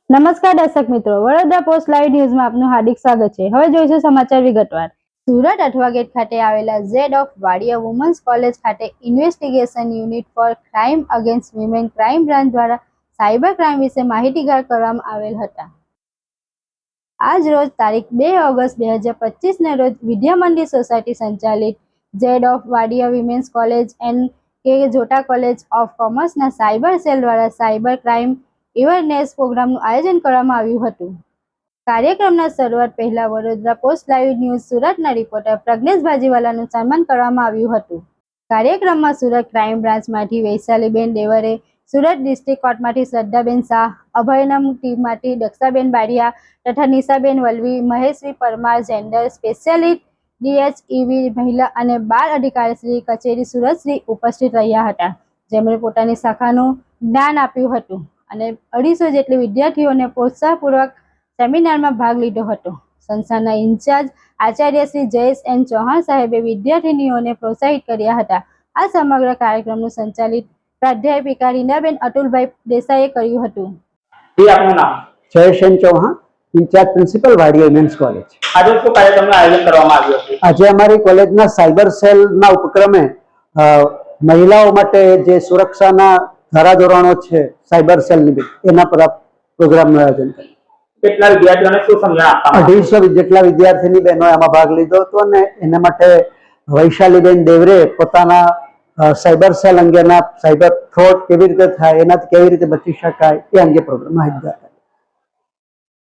નમસ્કાર દર્શક મિત્રો, વડોદરા પોસ્ટ લાઈવ ન્યૂઝમાં આપનું હાર્દિક સ્વાગત છે। હવે જોઈશું સમાચાર વિગતવાર। સુરત અઠવા ગેટ ખાતે આવેલા Z of Wadia women's college ખાતે investigation unit for crime against women crime branch દ્વારા સાયબર ક્રાઇમ વિશે માહિતીગાર કરવામાં આવેલ હતા। આજ રોજ તારીખ 2 ઓગસ્ટ 2025 રોજ વિદ્યામંદિર સોસાયટી સંચાલિત Z of Wadia women's college and K Jota college of કોમર્સના સાયબર સેલ દ્વારા સાયબર ક્રાઇમ અવેરનેસ પ્રોગ્રામનું આયોજન કરવામાં આવ્યું હતું। કાર્યક્રમના શરૂઆત પહેલા વડોદરા પોસ્ટ લાઈવ ન્યૂઝ સુરતના રિપોર્ટર પ્રજ્ઞેશ ભાજીવાલાનું સન્માન કરવામાં આવ્યું હતું। કાર્યક્રમમાં સુરત ક્રાઇમ બ્રાન્ચમાંથી વૈશાલીબેન દેવરે, સુરત ડિસ્ટ્રિક્ટ કોર્ટમાંથી શ્રદ્ધાબેન શાહ, અભયનમ ટીમમાંથી દક્ષાબેન બારિયા તથા Nishaben Valvi, Maheshri Parmar, gender specialist DHEV મહિલા અને બાળ અધિકારી કચેરી સુરતશ્રી ઉપસ્થિત રહ્યા હતા, જેમણે પોતાની શાખાનું જ્ઞાન આપ્યું હતું અને 250 જેટલી વિદ્યાર્થીઓને પ્રોત્સાહપૂર્વક સેમિનારમાં ભાગ લીધો હતો। સંસ્થાના ઇન્ચાર્જ આચાર્ય શ્રી જયેશ એન ચૌહાણ સાહેબે વિદ્યાર્થીનીઓને પ્રોત્સાહિત કર્યા હતા। આ સમગ્ર કાર્યક્રમનું સંચાલિત પ્રાધ્યાપિકા રીનાબેન અતુલભાઈ દેસાઈએ કર્યું હતું। આપનું નામ? Jayesh N Chauhan, incharge principal Wadia women's college. આજે શું કાર્યક્રમનું આયોજન કરવામાં આવ્યું હતું? આજે અમારી કોલેજના સાયબર સેલના ઉપક્રમે મહિલાઓ માટે જે સુરક્ષાના ધારાધોરણો છે સાયબર સેલની એના પર પ્રોગ્રામનું આયોજન કર્યું। કેટલા વિદ્યાર્થીઓને શું સમજણ આપવામાં? 250 જેટલા વિદ્યાર્થીની બહેનોએ આમાં ભાગ લીધો હતો અને એના માટે વૈશાલીબેન દેવરે પોતાના સાયબર સેલ અંગેના સાયબર ફ્રોડ કેવી રીતે થાય, એનાથી કેવી રીતે બચી શકાય એ અંગે પ્રોગ્રામ